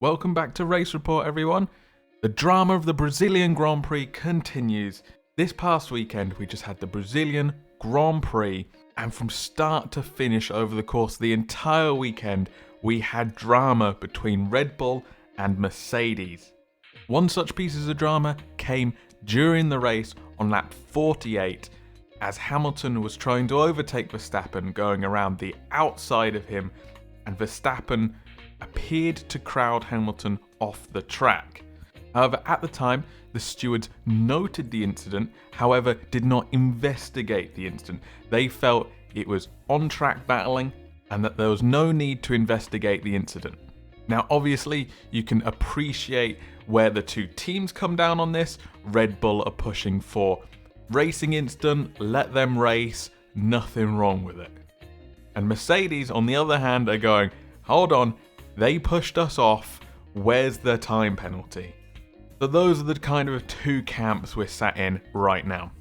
Welcome back to Race Report, everyone. The drama of the Brazilian Grand Prix continues. This past weekend, we just had the Brazilian Grand Prix, and from start to finish over the course of the entire weekend, we had drama between Red Bull and Mercedes. One such piece of drama came during the race on lap 48, as Hamilton was trying to overtake Verstappen going around the outside of him, and Verstappen appeared to crowd Hamilton off the track. However, at the time, the stewards noted the incident, however, did not investigate the incident. They felt it was on-track battling and that there was no need to investigate the incident. Now, obviously, you can appreciate where the two teams come down on this. Red Bull are pushing for racing incident, let them race, nothing wrong with it. And Mercedes, on the other hand, are going, hold on, they pushed us off, where's the time penalty? So those are the kind of two camps we're sat in right now.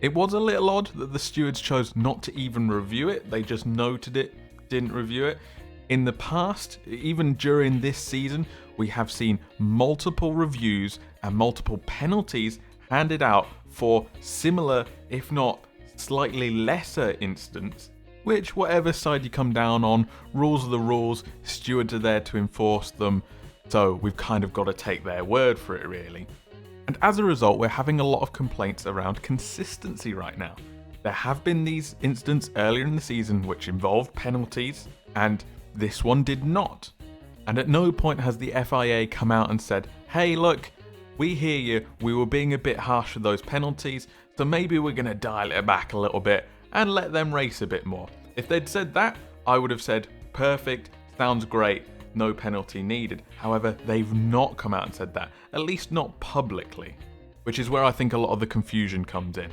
It was a little odd that the stewards chose not to even review it, they just noted it, didn't review it. In the past, even during this season, we have seen multiple reviews and multiple penalties handed out for similar, if not slightly lesser incidents. Which, whatever side you come down on, rules are the rules, stewards are there to enforce them, so we've kind of got to take their word for it, really. And as a result, we're having a lot of complaints around consistency right now. There have been these incidents earlier in the season which involved penalties, and this one did not. And at no point has the FIA come out and said, hey look, we hear you, we were being a bit harsh with those penalties, so maybe we're going to dial it back a little bit and let them race a bit more. If they'd said that, I would have said, perfect, sounds great, no penalty needed. However, they've not come out and said that, at least not publicly, which is where I think a lot of the confusion comes in.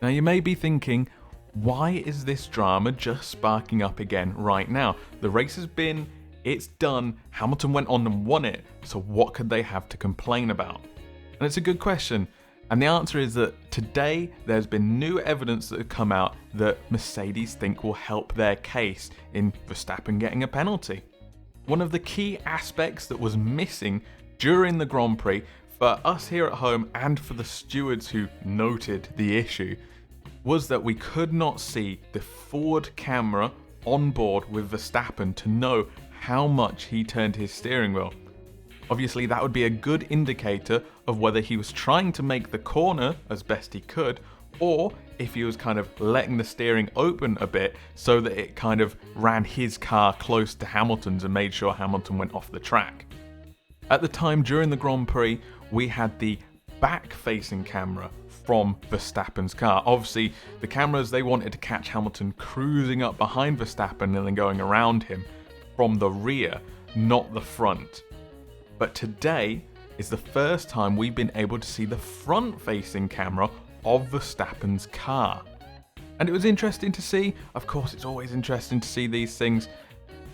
Now you may be thinking, why is this drama just sparking up again right now? The race has been, it's done, Hamilton went on and won it, so what could they have to complain about? And it's a good question. And the answer is that today there's been new evidence that have come out that Mercedes think will help their case in Verstappen getting a penalty. One of the key aspects that was missing during the Grand Prix for us here at home and for the stewards who noted the issue was that we could not see the forward camera on board with Verstappen to know how much he turned his steering wheel. Obviously, that would be a good indicator of whether he was trying to make the corner as best he could, or if he was kind of letting the steering open a bit so that it kind of ran his car close to Hamilton's and made sure Hamilton went off the track. At the time during the Grand Prix, we had the back-facing camera from Verstappen's car. Obviously, the cameras, they wanted to catch Hamilton cruising up behind Verstappen and then going around him from the rear, not the front. But today is the first time we've been able to see the front-facing camera of Verstappen's car. And it was interesting to see, of course it's always interesting to see these things,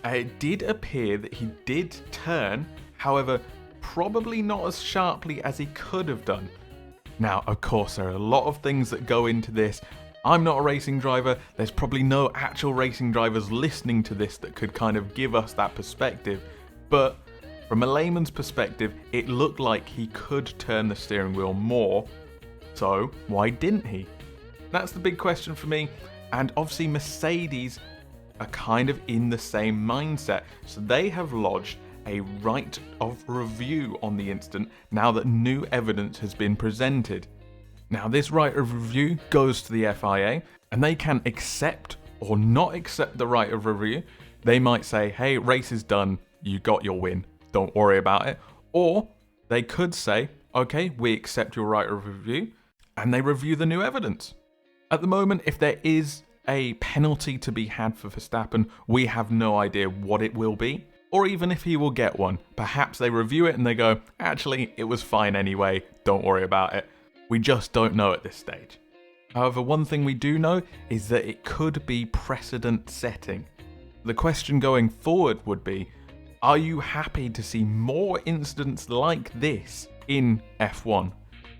it did appear that he did turn, however, probably not as sharply as he could have done. Now, of course, there are a lot of things that go into this. I'm not a racing driver, there's probably no actual racing drivers listening to this that could kind of give us that perspective, but from a layman's perspective, it looked like he could turn the steering wheel more, so why didn't he? That's the big question for me, and obviously Mercedes are kind of in the same mindset, so they have lodged a right of review on the incident now that new evidence has been presented. Now this right of review goes to the FIA, and they can accept or not accept the right of review. They might say, hey, race is done, you got your win. Don't worry about it. Or they could say, okay, we accept your right of review, and they review the new evidence. At the moment, if there is a penalty to be had for Verstappen, we have no idea what it will be, or even if he will get one. Perhaps they review it and they go, actually, it was fine anyway, don't worry about it. We just don't know at this stage. However, one thing we do know is that it could be precedent setting. The question going forward would be, are you happy to see more incidents like this in F1?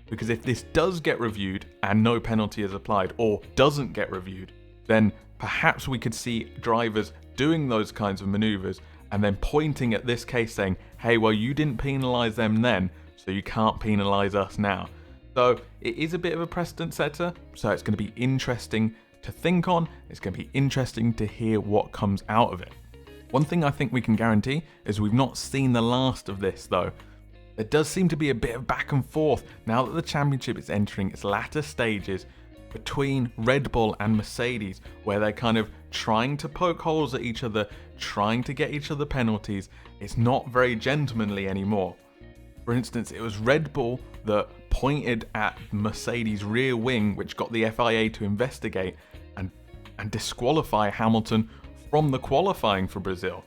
Because if this does get reviewed and no penalty is applied, or doesn't get reviewed, then perhaps we could see drivers doing those kinds of maneuvers and then pointing at this case saying, hey, well, you didn't penalise them then, so you can't penalise us now. So it is a bit of a precedent setter, so it's going to be interesting to think on. It's going to be interesting to hear what comes out of it. One thing I think we can guarantee is we've not seen the last of this though. There does seem to be a bit of back and forth now that the championship is entering its latter stages between Red Bull and Mercedes, where they're kind of trying to poke holes at each other, trying to get each other penalties. It's not very gentlemanly anymore. For instance, it was Red Bull that pointed at Mercedes' rear wing, which got the FIA to investigate and disqualify Hamilton from the qualifying for Brazil.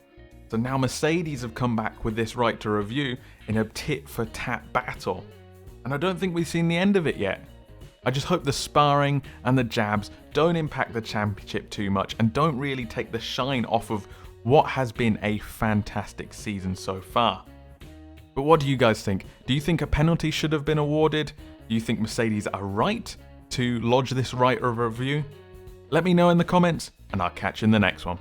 So now Mercedes have come back with this right to review in a tit-for-tat battle. And I don't think we've seen the end of it yet. I just hope the sparring and the jabs don't impact the championship too much and don't really take the shine off of what has been a fantastic season so far. But what do you guys think? Do you think a penalty should have been awarded? Do you think Mercedes are right to lodge this right of review? Let me know in the comments, and I'll catch you in the next one.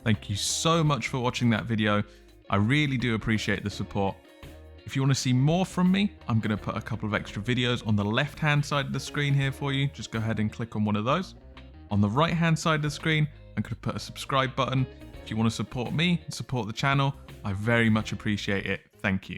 Thank you so much for watching that video. I really do appreciate the support. If you want to see more from me, I'm going to put a couple of extra videos on the left-hand side of the screen here for you. Just go ahead and click on one of those. On the right-hand side of the screen, I'm going to put a subscribe button. If you want to support me and support the channel, I very much appreciate it. Thank you.